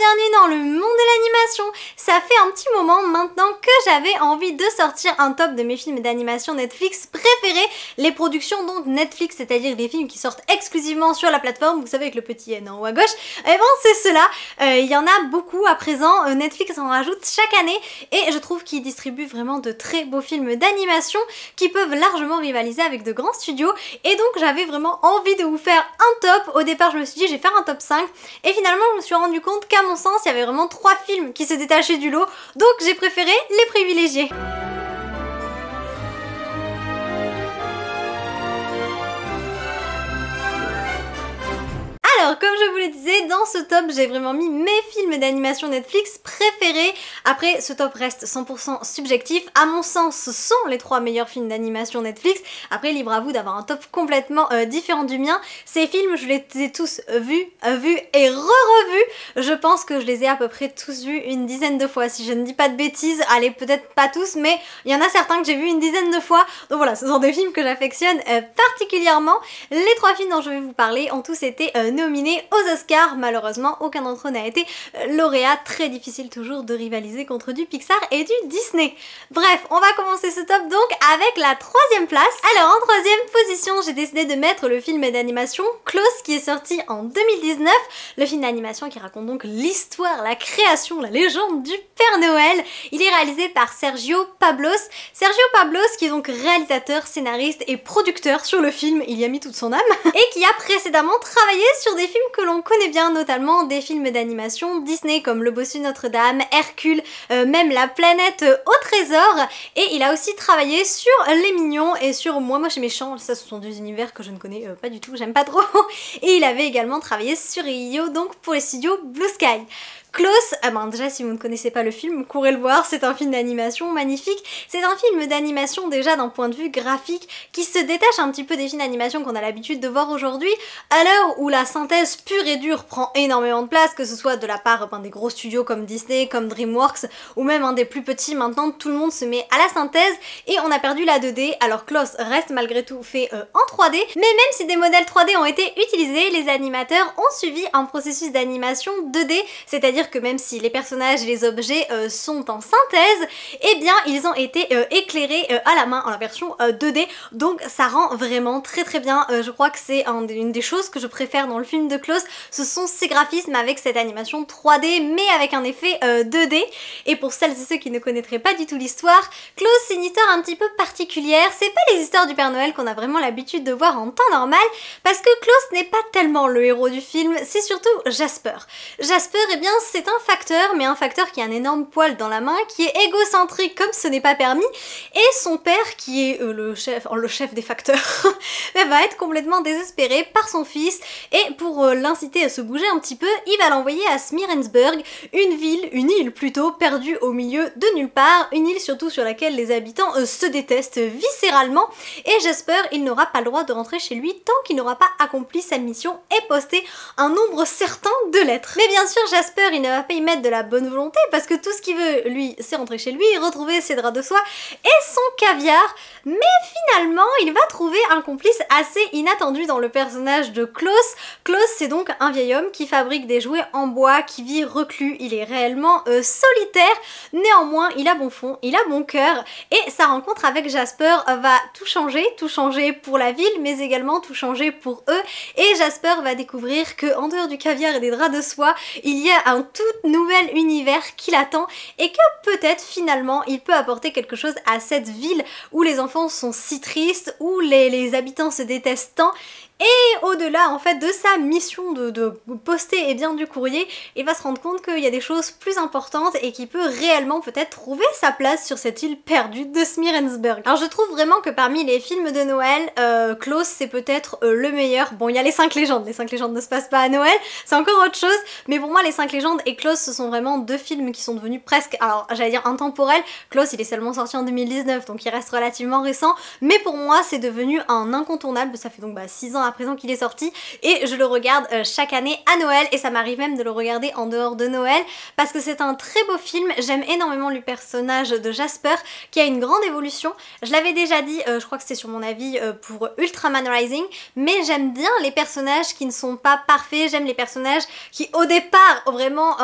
bienvenue dans le monde de l'animation. Ça fait un petit moment maintenant que j'avais envie de sortir un top de mes films d'animation Netflix préférés, les productions donc Netflix, c'est-à-dire les films qui sortent exclusivement sur la plateforme, vous savez avec le petit N en haut à gauche, et bon c'est cela, il y en a beaucoup à présent, Netflix en rajoute chaque année et je trouve qu'ils distribuent vraiment de très beaux films d'animation qui peuvent largement rivaliser avec de grands studios et donc j'avais vraiment envie de vous faire un top. Au départ je me suis dit je vais faire un top 5 et finalement je me suis rendu compte qu'à mon sens il y avait vraiment 3 films qui se détachaient du lot, donc j'ai préféré les privilégier. Alors, comme je vous le disais, dans ce top, j'ai vraiment mis mes films d'animation Netflix préférés. Après, ce top reste 100% subjectif. À mon sens, ce sont les 3 meilleurs films d'animation Netflix. Après, libre à vous d'avoir un top complètement différent du mien. Ces films, je les ai tous vus et re-revus. Je pense que je les ai à peu près tous vus une dizaine de fois. Si je ne dis pas de bêtises, allez, peut-être pas tous, mais il y en a certains que j'ai vus une dizaine de fois. Donc voilà, ce sont des films que j'affectionne particulièrement. Les 3 films dont je vais vous parler ont tous été nominés aux Oscars. Malheureusement, aucun d'entre eux n'a été lauréat. Très difficile toujours de rivaliser contre du Pixar et du Disney. Bref, on va commencer ce top donc avec la 3e place. Alors en 3e position, j'ai décidé de mettre le film d'animation Klaus qui est sorti en 2019. Le film d'animation qui raconte donc l'histoire, la création, la légende du Père Noël. Il est réalisé par Sergio Pablos. Sergio Pablos qui est donc réalisateur, scénariste et producteur sur le film, il y a mis toute son âme, et qui a précédemment travaillé sur des films que l'on connaît bien, notamment des films d'animation Disney comme Le Bossu Notre-Dame, Hercule, même La Planète au Trésor, et il a aussi travaillé sur Les Mignons et sur Moi Moche et Méchant. Ça ce sont deux univers que je ne connais pas du tout, j'aime pas trop, et il avait également travaillé sur Rio, donc pour les studios Blue Sky. Klaus, déjà si vous ne connaissez pas le film, courez le voir, c'est un film d'animation magnifique. C'est un film d'animation déjà d'un point de vue graphique qui se détache un petit peu des films d'animation qu'on a l'habitude de voir aujourd'hui, à l'heure où la synthèse pure et dure prend énormément de place, que ce soit de la part des gros studios comme Disney, comme DreamWorks, ou même des plus petits. Maintenant tout le monde se met à la synthèse et on a perdu la 2D, alors Klaus reste malgré tout fait en 3D, mais même si des modèles 3D ont été utilisés, les animateurs ont suivi un processus d'animation 2D, c'est-à-dire que même si les personnages et les objets sont en synthèse, eh bien ils ont été éclairés à la main en la version 2D, donc ça rend vraiment très très bien. Je crois que c'est une des choses que je préfère dans le film de Klaus, ce sont ces graphismes avec cette animation 3D mais avec un effet 2D. Et pour celles et ceux qui ne connaîtraient pas du tout l'histoire, Klaus c'est une histoire un petit peu particulière, c'est pas les histoires du Père Noël qu'on a vraiment l'habitude de voir en temps normal, parce que Klaus n'est pas tellement le héros du film, c'est surtout Jasper. Jasper, eh bien c'est un facteur, mais un facteur qui a un énorme poil dans la main, qui est égocentrique comme ce n'est pas permis, et son père, qui est le chef des facteurs, va être complètement désespéré par son fils, et pour l'inciter à se bouger un petit peu, il va l'envoyer à Smeerensburg, une île plutôt, perdue au milieu de nulle part, une île surtout sur laquelle les habitants se détestent viscéralement, et Jasper, il n'aura pas le droit de rentrer chez lui tant qu'il n'aura pas accompli sa mission et posté un nombre certain de lettres. Mais bien sûr, Jasper, il ne va pas y mettre de la bonne volonté parce que tout ce qu'il veut, lui, c'est rentrer chez lui, retrouver ses draps de soie et son caviar. Mais finalement, il va trouver un complice assez inattendu dans le personnage de Klaus. Klaus, c'est donc un vieil homme qui fabrique des jouets en bois, qui vit reclus, il est réellement solitaire. Néanmoins, il a bon fond, il a bon cœur et sa rencontre avec Jasper va tout changer pour la ville, mais également tout changer pour eux. Et Jasper va découvrir que en dehors du caviar et des draps de soie, il y a un tout nouvel univers qui l'attend et que peut-être finalement il peut apporter quelque chose à cette ville où les enfants sont si tristes, où les habitants se détestent tant. Et au-delà en fait de sa mission de poster du courrier, il va se rendre compte qu'il y a des choses plus importantes et qu'il peut réellement peut-être trouver sa place sur cette île perdue de Smeerensburg. Alors je trouve vraiment que parmi les films de Noël, Klaus c'est peut-être le meilleur. Bon, il y a les 5 légendes ne se passent pas à Noël, c'est encore autre chose, mais pour moi les 5 légendes et Klaus ce sont vraiment 2 films qui sont devenus presque, alors j'allais dire intemporels. Klaus il est seulement sorti en 2019 donc il reste relativement récent, mais pour moi c'est devenu un incontournable, ça fait donc 6 ans à présent qu'il est sorti et je le regarde chaque année à Noël et ça m'arrive même de le regarder en dehors de Noël parce que c'est un très beau film. J'aime énormément le personnage de Jasper qui a une grande évolution. Je l'avais déjà dit, je crois que c'était sur mon avis pour Ultraman Rising, mais j'aime bien les personnages qui ne sont pas parfaits, j'aime les personnages qui au départ ont vraiment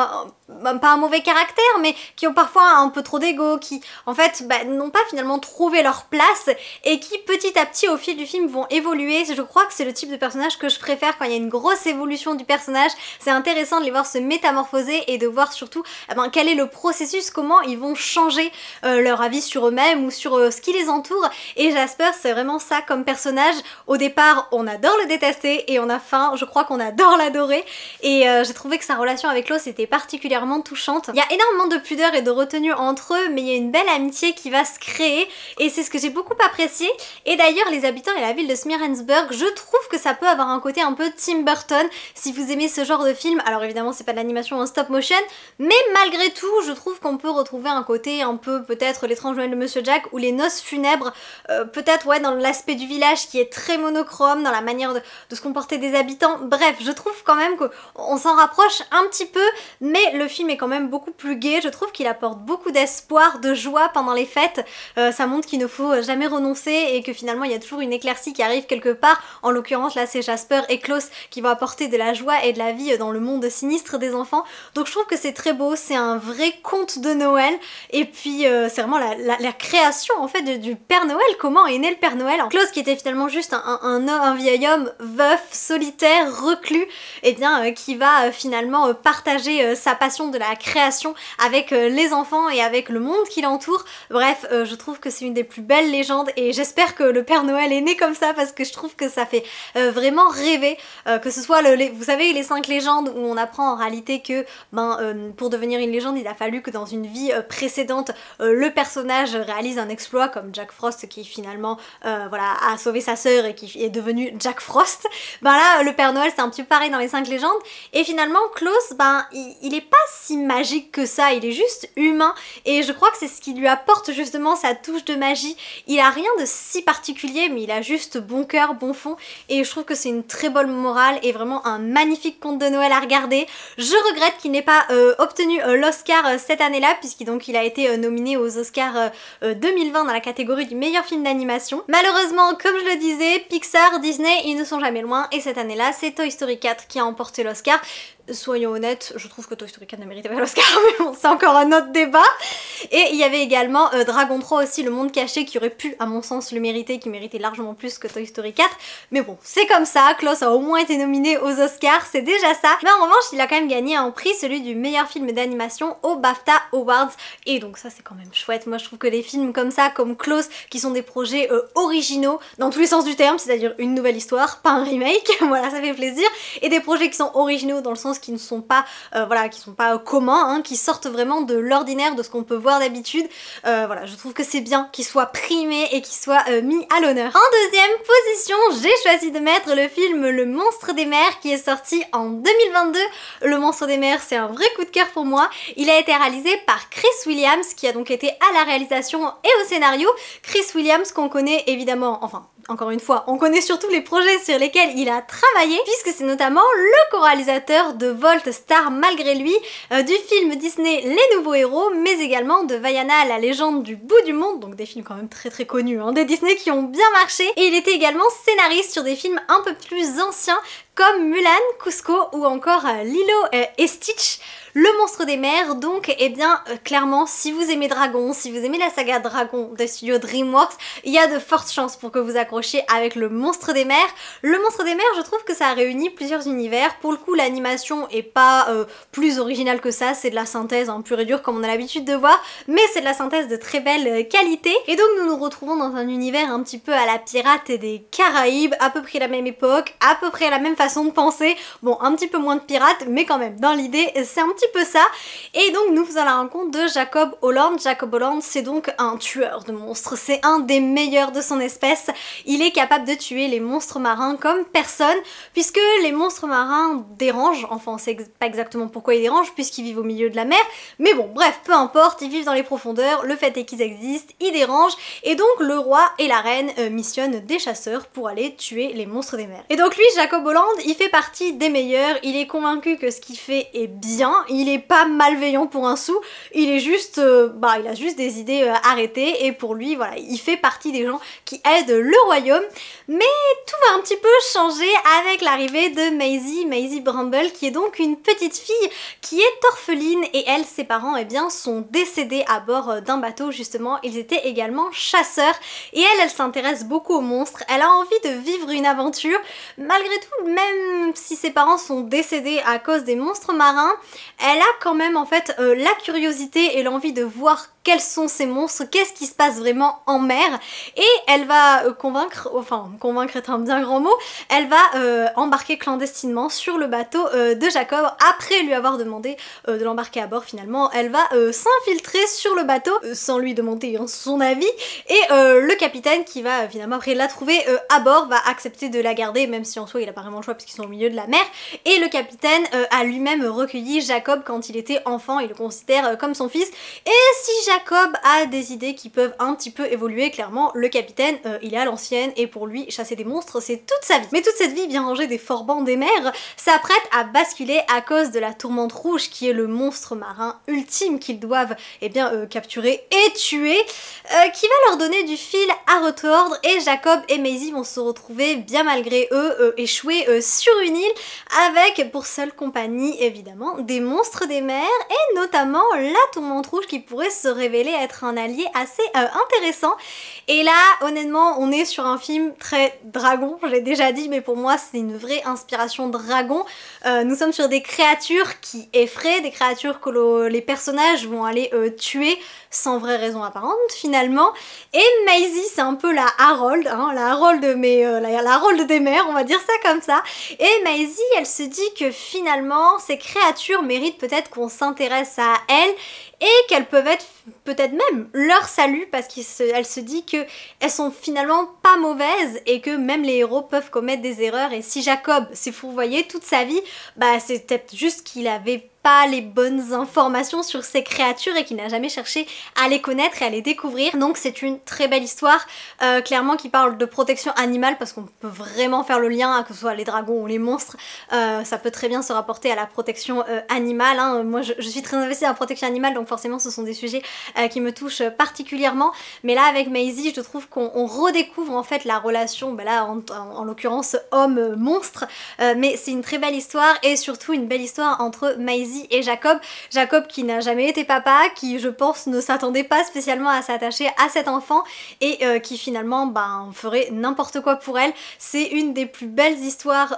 pas un mauvais caractère mais qui ont parfois un peu trop d'ego, qui en fait n'ont pas finalement trouvé leur place et qui petit à petit au fil du film vont évoluer. Je crois que c'est le type de personnage que je préfère quand il y a une grosse évolution du personnage. C'est intéressant de les voir se métamorphoser et de voir surtout quel est le processus, comment ils vont changer leur avis sur eux-mêmes ou sur ce qui les entoure. Et Jasper c'est vraiment ça comme personnage. Au départ on adore le détester et on a fin, je crois qu'on adore l'adorer et j'ai trouvé que sa relation avec Klaus était particulièrement touchante. Il y a énormément de pudeur et de retenue entre eux mais il y a une belle amitié qui va se créer et c'est ce que j'ai beaucoup apprécié. Et d'ailleurs les habitants et la ville de Smearensburg, je trouve que ça peut avoir un côté un peu Tim Burton si vous aimez ce genre de film. Alors évidemment c'est pas de l'animation en stop motion mais malgré tout je trouve qu'on peut retrouver un côté un peu peut-être l'étrange Noël de Monsieur Jack ou les noces funèbres, peut-être ouais dans l'aspect du village qui est très monochrome, dans la manière de se comporter des habitants. Bref, je trouve quand même qu'on s'en rapproche un petit peu mais le film est quand même beaucoup plus gai. Je trouve qu'il apporte beaucoup d'espoir, de joie pendant les fêtes. Ça montre qu'il ne faut jamais renoncer et que finalement il y a toujours une éclaircie qui arrive quelque part. En l'occurrence là c'est Jasper et Klaus qui vont apporter de la joie et de la vie dans le monde sinistre des enfants. Donc je trouve que c'est très beau, c'est un vrai conte de Noël et puis c'est vraiment la création en fait du Père Noël. Comment est né le Père Noël? Klaus qui était finalement juste un vieil homme veuf, solitaire, reclus, et bien qui va finalement partager sa passion de la création avec les enfants et avec le monde qui l'entoure. Bref, je trouve que c'est une des plus belles légendes et j'espère que le Père Noël est né comme ça parce que je trouve que ça fait vraiment rêver, que ce soit vous savez les 5 légendes où on apprend en réalité que pour devenir une légende il a fallu que dans une vie précédente le personnage réalise un exploit comme Jack Frost qui finalement voilà, a sauvé sa sœur et qui est devenu Jack Frost. Là le Père Noël c'est un petit peu pareil dans les 5 légendes et finalement Klaus il est pas si magique que ça, il est juste humain et je crois que c'est ce qui lui apporte justement sa touche de magie. Il a rien de si particulier mais il a juste bon cœur, bon fond et je trouve que c'est une très bonne morale et vraiment un magnifique conte de Noël à regarder. Je regrette qu'il n'ait pas obtenu l'Oscar cette année-là puisqu'il a été nominé aux Oscars 2020 dans la catégorie du meilleur film d'animation. Malheureusement, comme je le disais, Pixar, Disney, ils ne sont jamais loin et cette année-là, c'est Toy Story 4 qui a emporté l'Oscar. Soyons honnêtes, je trouve que Toy Story 4 ne méritait pas l'Oscar, mais bon, c'est encore un autre débat. Et il y avait également Dragon 3 aussi, Le Monde Caché, qui aurait pu, à mon sens, le mériter, qui méritait largement plus que Toy Story 4. Mais bon, c'est comme ça, Klaus a au moins été nominé aux Oscars, c'est déjà ça. Mais en revanche, il a quand même gagné un prix, celui du meilleur film d'animation au BAFTA Awards. Et donc ça, c'est quand même chouette. Moi, je trouve que les films comme ça, comme Klaus, qui sont des projets originaux, dans tous les sens du terme, c'est-à-dire une nouvelle histoire, pas un remake, voilà, ça fait plaisir. Et des projets qui sont originaux dans le sens qui ne sont pas voilà, qui sont pas communs, qui sortent vraiment de l'ordinaire, de ce qu'on peut voir d'habitude. Voilà, je trouve que c'est bien qu'ils soient primés et qu'ils soient mis à l'honneur. En deuxième position, j'ai choisi de mettre le film Le Monstre des Mers qui est sorti en 2022. Le Monstre des Mers, c'est un vrai coup de cœur pour moi. Il a été réalisé par Chris Williams qui a donc été à la réalisation et au scénario. Chris Williams qu'on connaît évidemment, enfin encore une fois, on connaît surtout les projets sur lesquels il a travaillé, puisque c'est notamment le co-réalisateur de Volt Star malgré lui, du film Disney Les Nouveaux Héros, mais également de Vaiana, la légende du bout du monde, donc des films quand même très très connus, des Disney qui ont bien marché, et il était également scénariste sur des films un peu plus anciens, comme Mulan, Cusco ou encore Lilo et Stitch. Le Monstre des Mers, donc, eh bien, clairement, si vous aimez Dragon, si vous aimez la saga Dragon des studios DreamWorks, il y a de fortes chances pour que vous accrochiez avec Le Monstre des Mers. Le Monstre des Mers, je trouve que ça a réuni plusieurs univers. Pour le coup, l'animation est pas plus originale que ça, c'est de la synthèse pure et dure comme on a l'habitude de voir, mais c'est de la synthèse de très belle qualité. Et donc, nous nous retrouvons dans un univers un petit peu à la Pirate des Caraïbes, à peu près la même époque, à peu près la même façon façon de penser. Bon, un petit peu moins de pirates, mais quand même, dans l'idée, c'est un petit peu ça. Et donc nous faisons la rencontre de Jacob Holland. Jacob Holland, c'est donc un tueur de monstres, c'est un des meilleurs de son espèce. Il est capable de tuer les monstres marins comme personne, puisque les monstres marins dérangent, enfin on sait pas exactement pourquoi ils dérangent, puisqu'ils vivent au milieu de la mer, mais bon, bref, peu importe, ils vivent dans les profondeurs, le fait est qu'ils existent, ils dérangent, et donc le roi et la reine missionnent des chasseurs pour aller tuer les monstres des mers. Et donc lui, Jacob Holland, il fait partie des meilleurs, il est convaincu que ce qu'il fait est bien, il est pas malveillant pour un sou, il est juste, il a juste des idées arrêtées, et pour lui, voilà, il fait partie des gens qui aident le royaume. Mais tout va un petit peu changer avec l'arrivée de Maisie Bramble, qui est donc une petite fille qui est orpheline, et elle, ses parents, eh bien, sont décédés à bord d'un bateau, justement, ils étaient également chasseurs, et elle s'intéresse beaucoup aux monstres, elle a envie de vivre une aventure, malgré tout, même si ses parents sont décédés à cause des monstres marins, elle a quand même, en fait, la curiosité et l'envie de voir quels sont ces monstres, qu'est-ce qui se passe vraiment en mer, et elle va convaincre est un bien grand mot, elle va embarquer clandestinement sur le bateau de Jacob, après lui avoir demandé de l'embarquer à bord. Finalement, elle va s'infiltrer sur le bateau, sans lui demander son avis, et le capitaine qui va finalement après la trouver à bord va accepter de la garder, même si en soi il a pas vraiment le choix parce qu'ils sont au milieu de la mer, et le capitaine a lui-même recueilli Jacob quand il était enfant, il le considère comme son fils, et si Jacob a des idées qui peuvent un petit peu évoluer, clairement le capitaine il est à l'ancienne, et pour lui chasser des monstres c'est toute sa vie. Mais toute cette vie bien rangée des forbans des mers s'apprête à basculer à cause de la tourmente rouge, qui est le monstre marin ultime qu'ils doivent capturer et tuer, qui va leur donner du fil à retordre, et Jacob et Maisie vont se retrouver bien malgré eux échoués sur une île avec pour seule compagnie évidemment des monstres des mers, et notamment la tourmente rouge qui pourrait se révéler être un allié assez intéressant. Et là honnêtement on est sur un film très dragon, je l'ai déjà dit, mais pour moi c'est une vraie inspiration dragon. Nous sommes sur des créatures qui effraient, des créatures que les personnages vont aller tuer sans vraie raison apparente finalement, et Maisie c'est un peu la Harold, hein, la Harold des mers, on va dire ça comme ça, et Maisie elle se dit que finalement ces créatures méritent peut-être qu'on s'intéresse à elles, et qu'elles peuvent être peut-être même leur salut, parce qu'elle se dit que elles sont finalement pas mauvaises et que même les héros peuvent commettre des erreurs, et si Jacob s'est fourvoyé toute sa vie, c'est peut-être juste qu'il avait pas les bonnes informations sur ces créatures et qu'il n'a jamais cherché à les connaître et à les découvrir. Donc c'est une très belle histoire, clairement qui parle de protection animale, parce qu'on peut vraiment faire le lien, que ce soit les dragons ou les monstres, ça peut très bien se rapporter à la protection animale, hein. Moi je suis très investie dans la protection animale, donc forcément ce sont des sujets qui me touchent particulièrement, mais là avec Maisie je trouve qu'on redécouvre en fait la relation, là en l'occurrence homme-monstre, mais c'est une très belle histoire, et surtout une belle histoire entre Maisie et Jacob. Jacob qui n'a jamais été papa, qui je pense ne s'attendait pas spécialement à s'attacher à cet enfant, et qui finalement ferait n'importe quoi pour elle. C'est une des plus belles histoires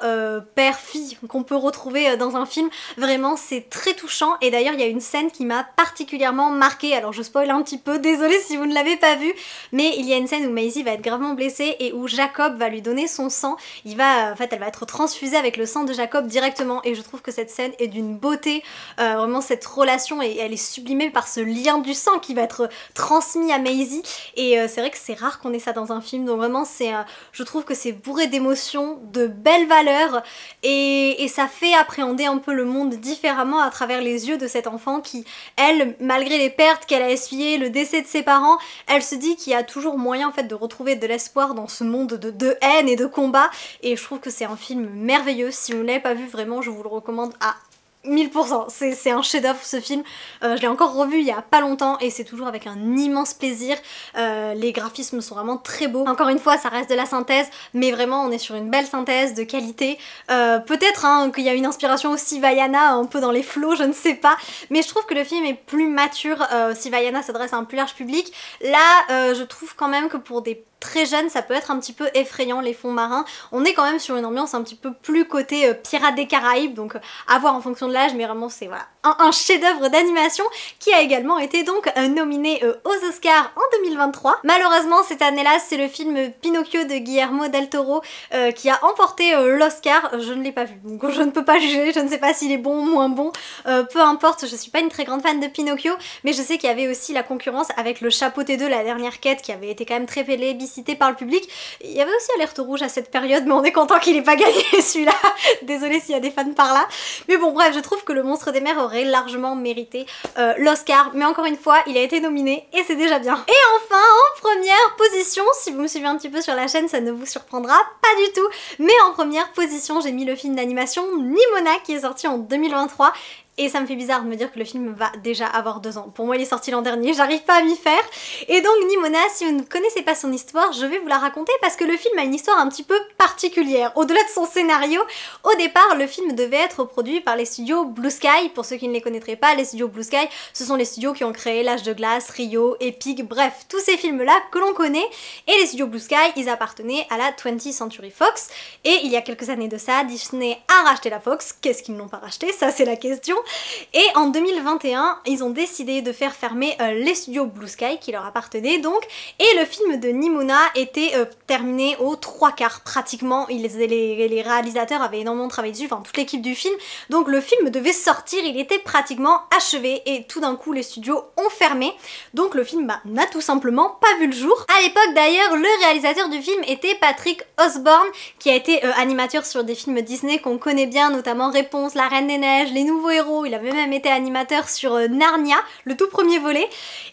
père-fille qu'on peut retrouver dans un film, vraiment c'est très touchant, et d'ailleurs il y a une scène qui m'a particulièrement marquée, alors je spoil un petit peu, désolée si vous ne l'avez pas vue, mais il y a une scène où Maisie va être gravement blessée et où Jacob va lui donner son sang, elle va être transfusée avec le sang de Jacob directement, et je trouve que cette scène est d'une beauté. Vraiment cette relation, et elle est sublimée par ce lien du sang qui va être transmis à Maisie, et c'est vrai que c'est rare qu'on ait ça dans un film, donc vraiment je trouve que c'est bourré d'émotions, de belles valeurs, et ça fait appréhender un peu le monde différemment à travers les yeux de cet enfant qui, elle, malgré les pertes qu'elle a essuyées, le décès de ses parents, elle se dit qu'il y a toujours moyen en fait de retrouver de l'espoir dans ce monde de haine et de combat, et je trouve que c'est un film merveilleux. Si vous ne l'avez pas vu, vraiment je vous le recommande à 1000%, c'est un chef-d'œuvre ce film, je l'ai encore revu il y a pas longtemps et c'est toujours avec un immense plaisir, les graphismes sont vraiment très beaux, encore une fois ça reste de la synthèse, mais vraiment on est sur une belle synthèse de qualité, peut-être qu'il y a une inspiration aussi Vaiana un peu dans les flots, je ne sais pas, mais je trouve que le film est plus mature, si Vaiana s'adresse à un plus large public, là je trouve quand même que pour des très jeunes ça peut être un petit peu effrayant les fonds marins, on est quand même sur une ambiance un petit peu plus côté Pirates des Caraïbes, donc à voir en fonction de l'âge, mais vraiment c'est voilà, un chef-d'œuvre d'animation qui a également été donc nominé aux Oscars en 2023. Malheureusement cette année-là c'est le film Pinocchio de Guillermo del Toro qui a emporté l'Oscar. Je ne l'ai pas vu donc je ne peux pas juger, je ne sais pas s'il est bon ou moins bon, peu importe, je suis pas une très grande fan de Pinocchio, mais je sais qu'il y avait aussi la concurrence avec le Chapeau T2, la dernière quête, qui avait été quand même très plébiscité par le public. Il y avait aussi Alerte Rouge à cette période, mais on est content qu'il ait pas gagné celui-là. Désolée s'il y a des fans par là. Mais bon bref, je trouve que Le Monstre des Mers aurait largement mérité l'Oscar, mais encore une fois, il a été nominé et c'est déjà bien. Et enfin, en première position, si vous me suivez un petit peu sur la chaîne, ça ne vous surprendra pas du tout, mais en première position, j'ai mis le film d'animation Nimona qui est sorti en 2023. Et ça me fait bizarre de me dire que le film va déjà avoir 2 ans. Pour moi il est sorti l'an dernier, j'arrive pas à m'y faire. Et donc Nimona, si vous ne connaissez pas son histoire, je vais vous la raconter parce que le film a une histoire un petit peu particulière. Au-delà de son scénario, au départ le film devait être produit par les studios Blue Sky. Pour ceux qui ne les connaîtraient pas, les studios Blue Sky, ce sont les studios qui ont créé L'Âge de Glace, Rio, Epic, bref, tous ces films-là que l'on connaît. Et les studios Blue Sky, ils appartenaient à la 20th Century Fox. Et il y a quelques années de ça, Disney a racheté la Fox. Qu'est-ce qu'ils n'ont pas racheté? Ça c'est la question. Et en 2021, ils ont décidé de faire fermer les studios Blue Sky qui leur appartenaient donc, et le film de Nimona était terminé aux 3/4 pratiquement. Les réalisateurs avaient énormément travaillé dessus, enfin toute l'équipe du film, donc le film devait sortir, il était pratiquement achevé et tout d'un coup les studios ont fermé, donc le film n'a tout simplement pas vu le jour. À l'époque d'ailleurs, le réalisateur du film était Patrick Osborne qui a été animateur sur des films Disney qu'on connaît bien, notamment Réponse, La Reine des Neiges, Les Nouveaux Héros, il avait même été animateur sur Narnia, le tout premier volet,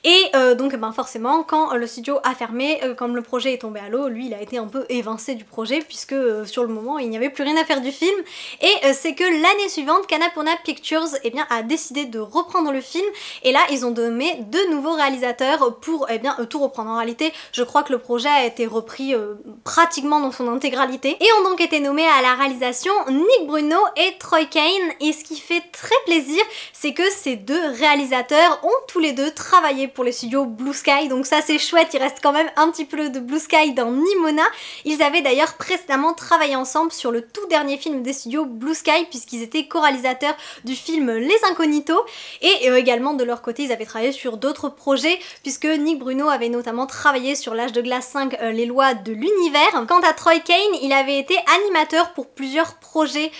et donc forcément quand le studio a fermé, comme le projet est tombé à l'eau, lui il a été un peu évincé du projet puisque sur le moment il n'y avait plus rien à faire du film, et c'est que l'année suivante Annapurna Pictures a décidé de reprendre le film, et là ils ont nommé 2 nouveaux réalisateurs pour tout reprendre. En réalité je crois que le projet a été repris pratiquement dans son intégralité, et ont donc été nommés à la réalisation Nick Bruno et Troy Kane, et ce qui fait très plaisir c'est que ces 2 réalisateurs ont tous les 2 travaillé pour les studios Blue Sky, donc ça c'est chouette, il reste quand même un petit peu de Blue Sky dans Nimona. Ils avaient d'ailleurs précédemment travaillé ensemble sur le tout dernier film des studios Blue Sky puisqu'ils étaient co-réalisateurs du film Les Incognitos, et également de leur côté ils avaient travaillé sur d'autres projets puisque Nick Bruno avait notamment travaillé sur L'Âge de Glace 5, Les Lois de l'Univers. Quant à Troy Kane, il avait été animateur pour plusieurs projets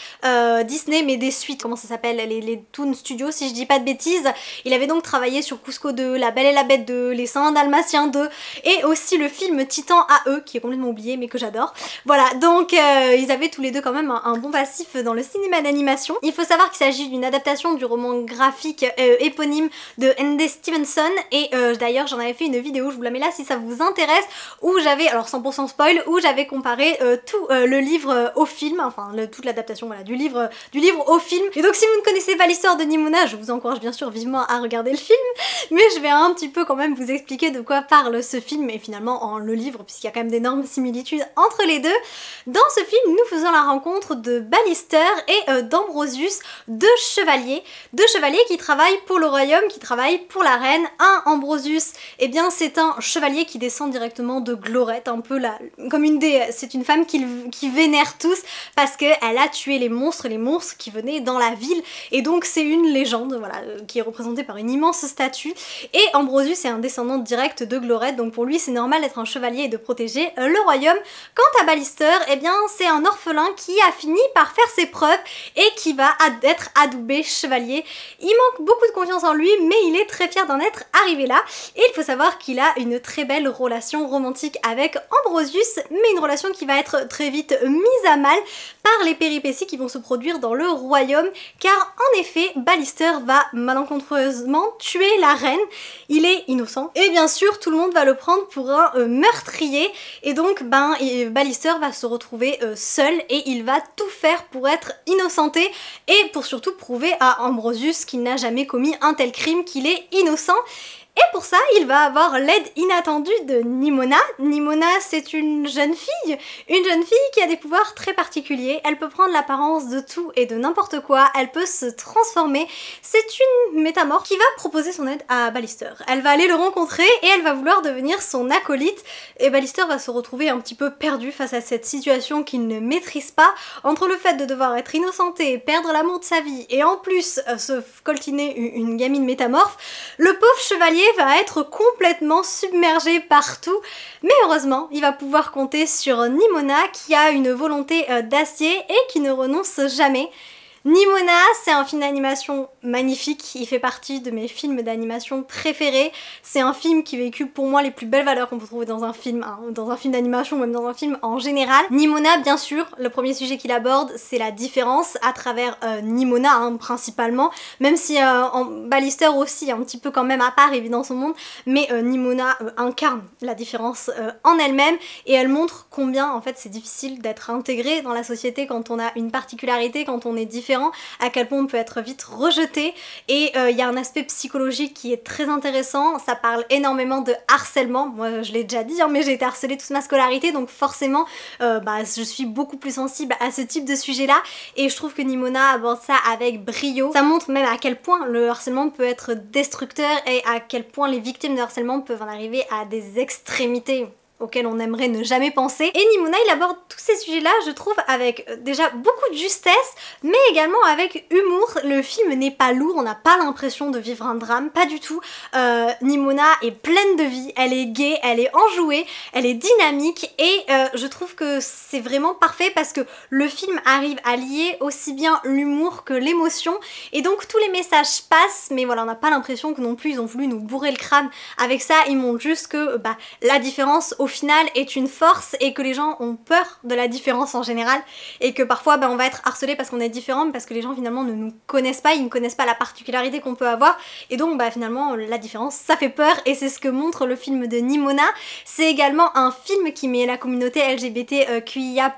Disney, mais des suites, comment ça s'appelle, les Toon Studios si je dis pas de bêtises. Il avait donc travaillé sur Cusco 2, La Belle et la Bête 2, Les 101 Dalmatiens 2, et aussi le film Titan AE qui est complètement oublié mais que j'adore. Voilà, donc ils avaient tous les 2 quand même un bon passif dans le cinéma d'animation. Il faut savoir qu'il s'agit d'une adaptation du roman graphique éponyme de N.D. Stevenson, et d'ailleurs j'en avais fait une vidéo, je vous la mets là si ça vous intéresse, où j'avais, alors 100% spoil, où j'avais comparé tout le livre au film, enfin toute l'adaptation voilà, du livre au film. Et donc si vous ne connaissez pas l'histoire de Nimona, je vous encourage bien sûr vivement à regarder le film, mais je vais un petit peu quand même vous expliquer de quoi parle ce film et finalement le livre, puisqu'il y a quand même d'énormes similitudes entre les 2. Dans ce film, nous faisons la rencontre de Ballister et d'Ambrosius, 2 chevaliers qui travaillent pour le royaume, qui travaillent pour la reine. Ambrosius, c'est un chevalier qui descend directement de Glorette, un peu là, comme une déesse. C'est une femme qui vénère tous parce qu'elle a tué les monstres qui venaient dans la ville, et donc c'est une légende, voilà, qui est représentée par une immense statue. Et Ambrosius est un descendant direct de Glorette, donc pour lui c'est normal d'être un chevalier et de protéger le royaume. Quant à Ballister, c'est un orphelin qui a fini par faire ses preuves et qui va être adoubé chevalier. Il manque beaucoup de confiance en lui, mais il est très fier d'en être arrivé là, et il faut savoir qu'il a une très belle relation romantique avec Ambrosius, mais une relation qui va être très vite mise à mal par les péripéties qui vont se produire dans le royaume, car en effet Ballister va malencontreusement tuer la reine. Il est innocent et bien sûr tout le monde va le prendre pour un meurtrier, et donc Ballister va se retrouver seul et il va tout faire pour être innocenté et pour surtout prouver à Ambrosius qu'il n'a jamais commis un tel crime, qu'il est innocent. Et pour ça, il va avoir l'aide inattendue de Nimona. Nimona, c'est une jeune fille qui a des pouvoirs très particuliers. Elle peut prendre l'apparence de tout et de n'importe quoi, elle peut se transformer. C'est une métamorphe qui va proposer son aide à Ballister. Elle va aller le rencontrer et elle va vouloir devenir son acolyte. Et Ballister va se retrouver un petit peu perdu face à cette situation qu'il ne maîtrise pas, entre le fait de devoir être innocenté, perdre l'amour de sa vie et en plus se coltiner une gamine métamorphe. Le pauvre chevalier va être complètement submergé partout, mais heureusement il va pouvoir compter sur Nimona qui a une volonté d'acier et qui ne renonce jamais. Nimona, c'est un film d'animation magnifique, il fait partie de mes films d'animation préférés. C'est un film qui véhicule pour moi les plus belles valeurs qu'on peut trouver dans un film, d'animation ou même dans un film en général. Nimona, bien sûr, le premier sujet qu'il aborde, c'est la différence à travers Nimona principalement, même si en Ballister aussi, un petit peu quand même à part et vit dans son monde, mais Nimona incarne la différence en elle-même et elle montre combien en fait c'est difficile d'être intégré dans la société quand on a une particularité, quand on est différent, à quel point on peut être vite rejeté. Et il y a un aspect psychologique qui est très intéressant, ça parle énormément de harcèlement. Moi je l'ai déjà dit, mais j'ai été harcelée toute ma scolarité, donc forcément je suis beaucoup plus sensible à ce type de sujet là, et je trouve que Nimona aborde ça avec brio. Ça montre même à quel point le harcèlement peut être destructeur et à quel point les victimes de harcèlement peuvent en arriver à des extrémités auquel on aimerait ne jamais penser. Et Nimona, il aborde tous ces sujets-là, je trouve, avec déjà beaucoup de justesse, mais également avec humour. Le film n'est pas lourd, on n'a pas l'impression de vivre un drame, pas du tout. Nimona est pleine de vie, elle est gaie, elle est enjouée, elle est dynamique, et je trouve que c'est vraiment parfait parce que le film arrive à lier aussi bien l'humour que l'émotion, et donc tous les messages passent, mais voilà, on n'a pas l'impression que non plus ils ont voulu nous bourrer le crâne avec ça. Ils montrent juste que la différence au final est une force et que les gens ont peur de la différence en général, et que parfois on va être harcelé parce qu'on est différent, mais parce que les gens finalement ne nous connaissent pas, ils ne connaissent pas la particularité qu'on peut avoir, et donc finalement la différence ça fait peur, et c'est ce que montre le film de Nimona. C'est également un film qui met la communauté LGBTQIA+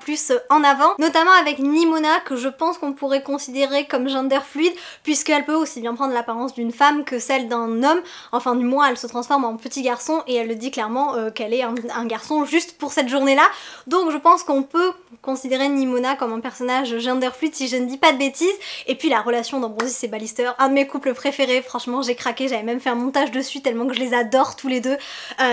en avant, notamment avec Nimona que je pense qu'on pourrait considérer comme gender fluide, puisqu'elle peut aussi bien prendre l'apparence d'une femme que celle d'un homme. Enfin du moins elle se transforme en petit garçon et elle le dit clairement qu'elle est un garçon juste pour cette journée-là. Donc je pense qu'on peut considérer Nimona comme un personnage gender fluide si je ne dis pas de bêtises. Et puis la relation d'Ambrosis et Ballister, un de mes couples préférés, franchement j'ai craqué, j'avais même fait un montage dessus tellement que je les adore tous les deux.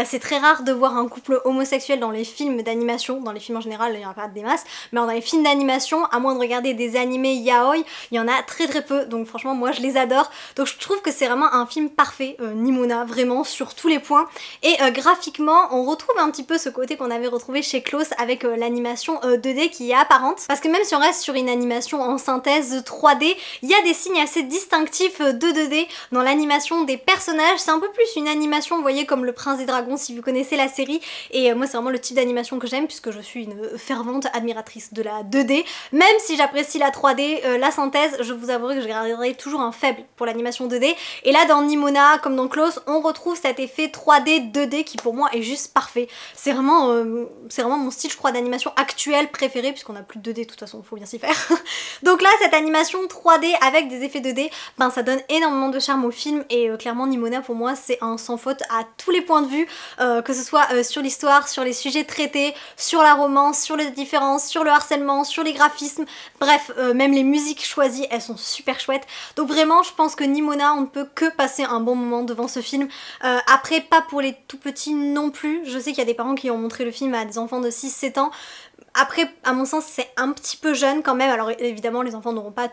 C'est très rare de voir un couple homosexuel dans les films d'animation, dans les films en général il n'y en a pas des masses, mais dans les films d'animation, à moins de regarder des animés yaoi, il y en a très peu, donc franchement moi je les adore. Donc je trouve que c'est vraiment un film parfait, Nimona, vraiment sur tous les points. Et graphiquement on retrouve un petit peu ce côté qu'on avait retrouvé chez Klaus avec l'animation 2D qui est apparente, parce que même si on reste sur une animation en synthèse 3D, il y a des signes assez distinctifs de 2D dans l'animation des personnages. C'est un peu plus une animation, vous voyez, comme le Prince des Dragons si vous connaissez la série, et moi c'est vraiment le type d'animation que j'aime puisque je suis une fervente admiratrice de la 2D, même si j'apprécie la 3D, la synthèse, je vous avouerai que je garderai toujours un faible pour l'animation 2D, et là dans Nimona comme dans Klaus on retrouve cet effet 3D 2D qui pour moi est juste parfait. C'est vraiment mon style je crois d'animation actuel préféré, puisqu'on a plus de 2D de toute façon, faut bien s'y faire. Donc là cette animation 3D avec des effets 2D, ça donne énormément de charme au film, et clairement Nimona pour moi c'est un sans faute à tous les points de vue, que ce soit sur l'histoire, sur les sujets traités, sur la romance, sur les différences, sur le harcèlement, sur les graphismes, bref, même les musiques choisies elles sont super chouettes. Donc vraiment je pense que Nimona on ne peut que passer un bon moment devant ce film. Après pas pour les tout petits non plus, je sais qu'il y a des parents qui ont montré le film à des enfants de 6-7 ans. Après, à mon sens, c'est un petit peu jeune quand même. Alors évidemment, les enfants n'auront pas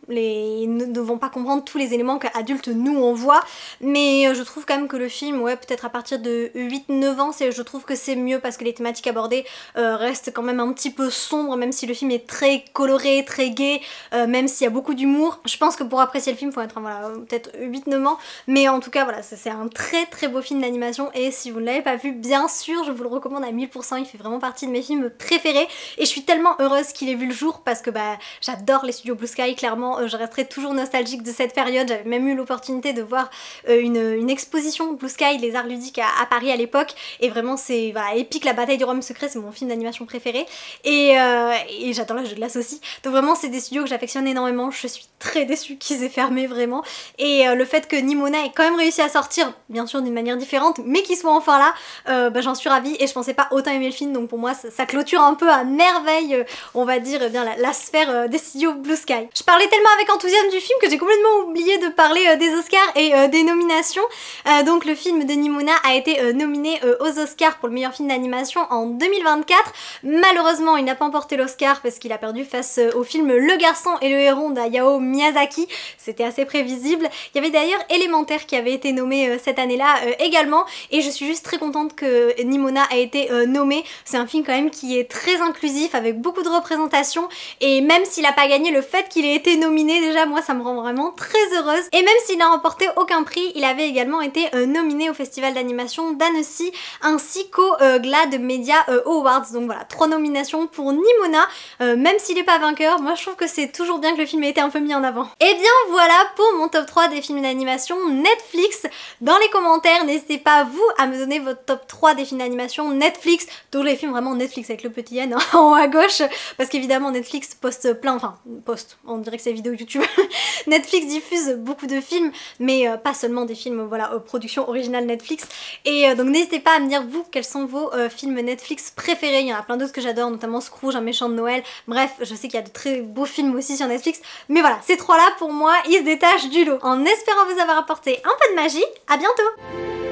ne vont pas comprendre tous les éléments qu'adultes nous on voit, mais je trouve quand même que le film, ouais, peut-être à partir de 8-9 ans, je trouve que c'est mieux parce que les thématiques abordées restent quand même un petit peu sombres, même si le film est très coloré, très gai, même s'il y a beaucoup d'humour. Je pense que pour apprécier le film, il faut être voilà, peut-être 8-9 ans, mais en tout cas, voilà, c'est un très beau film d'animation, et si vous ne l'avez pas vu, bien sûr, je vous le recommande à 1000%, il fait vraiment partie de mes films préférés. préférés et je suis tellement heureuse qu'il ait vu le jour parce que bah j'adore les studios Blue Sky, clairement je resterai toujours nostalgique de cette période. J'avais même eu l'opportunité de voir une exposition Blue Sky, les arts ludiques à Paris à l'époque et vraiment c'est voilà, épique. La bataille du royaume secret, c'est mon film d'animation préféré et j'adore le jeu de glace aussi. Donc vraiment c'est des studios que j'affectionne énormément. Je suis très déçue qu'ils aient fermé vraiment et le fait que Nimona ait quand même réussi à sortir, bien sûr d'une manière différente, mais qu'il soit enfin là, bah, j'en suis ravie et je pensais pas autant aimer le film, donc pour moi ça clôture un peu à merveille on va dire bien la sphère des studios Blue Sky. Je parlais tellement avec enthousiasme du film que j'ai complètement oublié de parler des Oscars et des nominations. Donc le film de Nimona a été nominé aux Oscars pour le meilleur film d'animation en 2024. Malheureusement il n'a pas emporté l'Oscar parce qu'il a perdu face au film Le Garçon et le Héron d'Hayao Miyazaki. C'était assez prévisible. Il y avait d'ailleurs Élémentaire qui avait été nommé cette année-là également et je suis juste très contente que Nimona a été nommé. C'est un film quand même qui est très inclusif avec beaucoup de représentation et même s'il n'a pas gagné, le fait qu'il ait été nominé déjà moi ça me rend vraiment très heureuse. Et même s'il n'a remporté aucun prix, il avait également été nominé au festival d'animation d'Annecy ainsi qu'au GLAAD Media Awards. Donc voilà, 3 nominations pour Nimona, même s'il n'est pas vainqueur, moi je trouve que c'est toujours bien que le film ait été un peu mis en avant. Et bien voilà pour mon top 3 des films d'animation Netflix. Dans les commentaires, n'hésitez pas vous à me donner votre top 3 des films d'animation Netflix, tous les films vraiment Netflix avec le petit N en haut à gauche, parce qu'évidemment Netflix poste plein, enfin poste, on dirait que c'est vidéo YouTube. Netflix diffuse beaucoup de films, mais pas seulement des films, voilà, production originale Netflix. Et donc n'hésitez pas à me dire vous quels sont vos films Netflix préférés. Il y en a plein d'autres que j'adore, notamment Scrooge, Un méchant de Noël. Bref, je sais qu'il y a de très beaux films aussi sur Netflix, mais voilà, ces trois là pour moi ils se détachent du lot. En espérant vous avoir apporté un peu de magie, à bientôt.